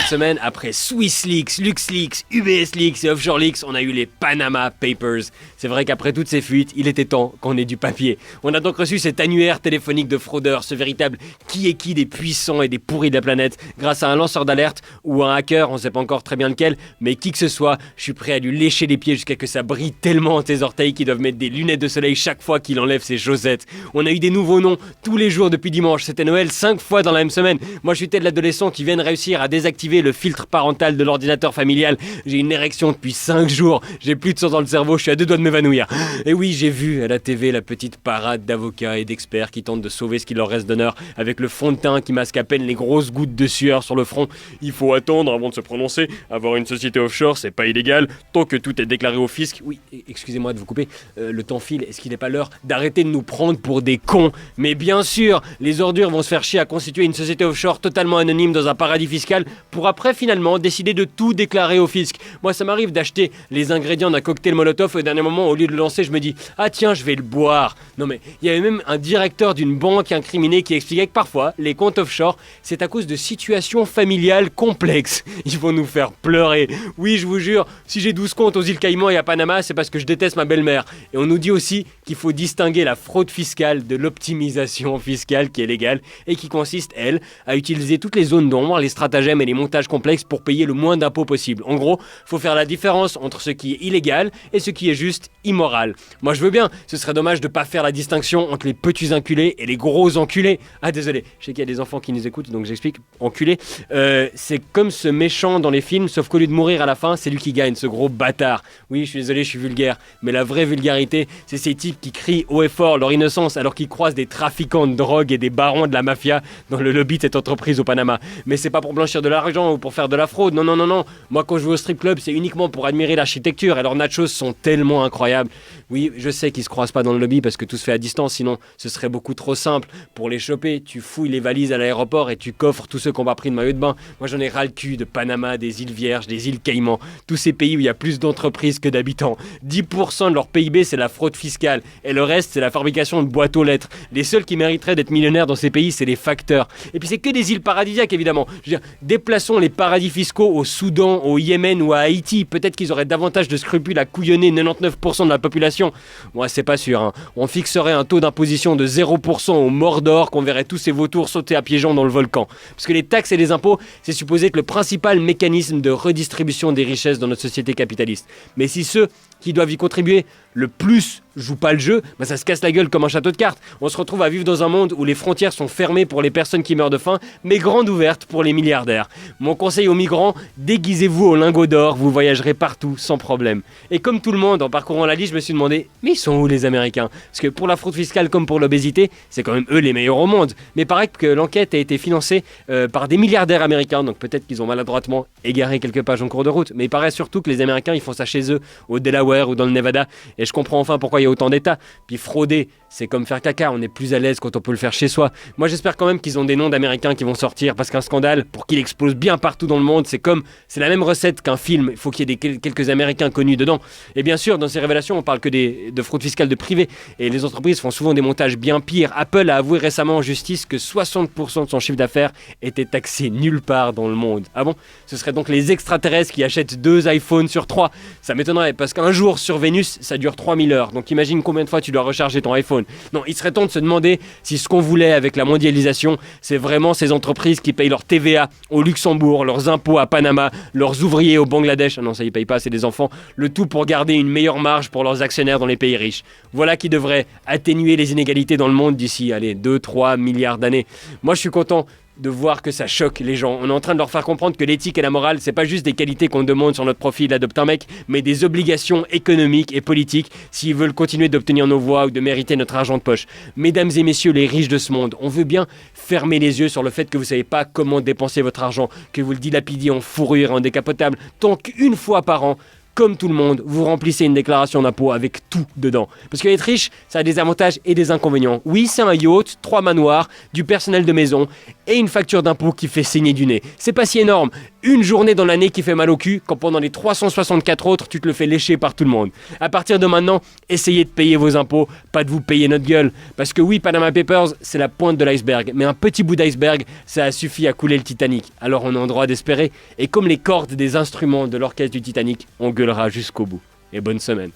cette semaine, après SwissLeaks, LuxLeaks, UBSLeaks et OffshoreLeaks, on a eu les Panama Papers. C'est vrai qu'après toutes ces fuites, il était temps qu'on ait du papier. On a donc reçu cet annuaire téléphonique de fraudeurs, ce véritable qui est qui des puissants et des pourris de la planète, grâce à un lanceur d'alerte ou un hacker, on sait pas encore très bien lequel, mais qui que ce soit, je suis prêt à lui lécher les pieds jusqu'à que ça brille tellement tes orteils qu'ils doivent mettre des lunettes de soleil chaque fois qu'il enlève ses chaussettes. On a eu des nouveaux noms tous les jours depuis dimanche, c'était Noël 5 fois dans la même semaine. Moi je suis tel l'adolescent qui vient de réussir à désactiver le filtre parental de l'ordinateur familial. J'ai une érection depuis 5 jours, j'ai plus de sang dans le cerveau, je suis à 2 doigts de m'évanouir. Et oui, j'ai vu à la TV la petite parade d'avocats et d'experts qui tentent de sauver ce qu'il leur reste d'honneur avec le fond de teint qui masque à peine les grosses gouttes de sueur sur le front. Il faut attendre avant de se prononcer. Avoir une société offshore, c'est pas illégal tant que tout est déclaré au fisc. Oui, excusez-moi de vous couper, le temps file, est-ce qu'il n'est pas l'heure d'arrêter de nous prendre pour des cons? Mais bien sûr, les ordures vont se faire chier à constituer une société offshore totalement anonyme dans un paradis fiscal pour après finalement décider de tout déclarer au fisc. Moi ça m'arrive d'acheter les ingrédients d'un cocktail Molotov et au dernier moment au lieu de le lancer je me dis ah tiens je vais le boire. Non mais il y avait même un directeur d'une banque incriminée qui expliquait que parfois les comptes offshore c'est à cause de situations familiales complexes. Ils vont nous faire pleurer. Oui je vous jure, si j'ai 12 comptes aux îles Caïmans et à Panama c'est parce que je déteste ma belle-mère. Et on nous dit aussi qu'il faut distinguer la fraude fiscale de l'optimisation fiscale qui est légale et qui consiste, elle, à utiliser toutes les zones d'ombre, les stratagèmes et les montages complexes pour payer le moins d'impôts possible. En gros, faut faire la différence entre ce qui est illégal et ce qui est juste immoral. Moi je veux bien, ce serait dommage de pas faire la distinction entre les petits enculés et les gros enculés. Ah désolé, je sais qu'il y a des enfants qui nous écoutent donc j'explique, enculé. C'est comme ce méchant dans les films, sauf qu'au lieu de mourir à la fin, c'est lui qui gagne, ce gros bâtard. Oui, je suis désolé, je suis vulgaire, mais la vraie vulgarité, c'est ces types qui crient haut et fort leur innocence alors qu'ils croisent des trafiquants de drogue et des barons de la mafia dans le lobby de cette entreprise au Panama. Mais c'est pas pour blanchir de l'argent ou pour faire de la fraude, non. Moi quand je vais au strip club, c'est uniquement pour admirer l'architecture et leurs nachos sont tellement incroyables. Oui, je sais qu'ils se croisent pas dans le lobby parce que tout se fait à distance, sinon ce serait beaucoup trop simple. Pour les choper, tu fouilles les valises à l'aéroport et tu coffres tous ceux qui ont pas pris de maillot de bain. Moi j'en ai ras le cul de Panama, des îles Vierges, des îles Caïmans, tous ces pays où il y a plus d'entreprises que d'habitants. 10% de leur PIB c'est la fraude fiscale et le reste c'est la fabrication de boîtes aux lettres. Les seuls qui mériteraient d'être millionnaires dans ces pays c'est les facteurs. Et puis c'est que des îles paradisiaques évidemment. Je veux dire, déplaçons les paradis fiscaux au Soudan, au Yémen ou à Haïti. Peut-être qu'ils auraient davantage de scrupules à couillonner 99% de la population. Moi c'est pas sûr. On fixerait un taux d'imposition de 0% au Mordor qu'on verrait tous ces vautours sauter à pieds joints dans le volcan. Parce que les taxes et les impôts, c'est supposé être le principal mécanisme de redistribution des richesses dans notre société capitaliste. Mais si ceux qui doivent y contribuer le plus jouent pas le jeu, ça se casse la gueule comme un château de cartes. On se retrouve à vivre dans un monde où les frontières sont fermées pour les personnes qui meurent de faim, mais grandes ouvertes pour les milliardaires. Mon conseil aux migrants, déguisez-vous au lingot d'or, vous voyagerez partout sans problème. Et comme tout le monde, en parcourant la liste, je me suis demandé, mais ils sont où les Américains? Parce que pour la fraude fiscale comme pour l'obésité, c'est quand même eux les meilleurs au monde. Mais il paraît que l'enquête a été financée par des milliardaires américains, donc peut-être qu'ils ont maladroitement égaré quelques pages en cours de route. Mais il paraît surtout que les Américains, ils font ça chez eux, au Delaware ou dans le Nevada. Et je comprends enfin pourquoi il y a autant d'États. Puis frauder, c'est comme faire caca, on est plus à l'aise quand on peut le faire chez soi. Moi j'espère quand même qu'ils ont des noms d'Américains qui vont sortir, parce qu'un scandale, pour qu'il explose bien partout dans le monde, c'est la même recette qu'un film, il faut qu'il y ait quelques Américains connus dedans. Et bien sûr, dans ces révélations, on parle que de fraude fiscale de privé, et les entreprises font souvent des montages bien pires. Apple a avoué récemment en justice que 60% de son chiffre d'affaires était taxé nulle part dans le monde. Ah bon? Ce serait donc les extraterrestres qui achètent 2 iPhones sur 3. Ça m'étonnerait, parce qu'un jour sur Vénus, ça dure 3000 heures, donc imagine combien de fois tu dois recharger ton iPhone. Non, il serait temps de se demander si ce qu'on voulait avec la mondialisation, c'est vraiment ces entreprises qui payent leur TVA au Luxembourg, leurs impôts à Panama, leurs ouvriers au Bangladesh, ah non ça ils payent pas, c'est des enfants, le tout pour garder une meilleure marge pour leurs actionnaires dans les pays riches. Voilà qui devrait atténuer les inégalités dans le monde d'ici, 2-3 milliards d'années. Moi je suis content de voir que ça choque les gens. On est en train de leur faire comprendre que l'éthique et la morale, c'est pas juste des qualités qu'on demande sur notre profil d'adopter un mec, mais des obligations économiques et politiques s'ils veulent continuer d'obtenir nos voix ou de mériter notre argent de poche. Mesdames et messieurs les riches de ce monde, on veut bien fermer les yeux sur le fait que vous savez pas comment dépenser votre argent, que vous le dilapidiez en fourrure et en décapotable, tant qu'une fois par an, comme tout le monde, vous remplissez une déclaration d'impôt avec tout dedans. Parce que être riche, ça a des avantages et des inconvénients. Oui, c'est un yacht, 3 manoirs, du personnel de maison et une facture d'impôt qui fait saigner du nez. C'est pas si énorme. Une journée dans l'année qui fait mal au cul, quand pendant les 364 autres, tu te le fais lécher par tout le monde. À partir de maintenant, essayez de payer vos impôts, pas de vous payer notre gueule. Parce que oui, Panama Papers, c'est la pointe de l'iceberg. Mais un petit bout d'iceberg, ça a suffi à couler le Titanic. Alors on a le droit d'espérer. Et comme les cordes des instruments de l'orchestre du Titanic, on gueulera jusqu'au bout. Et bonne semaine.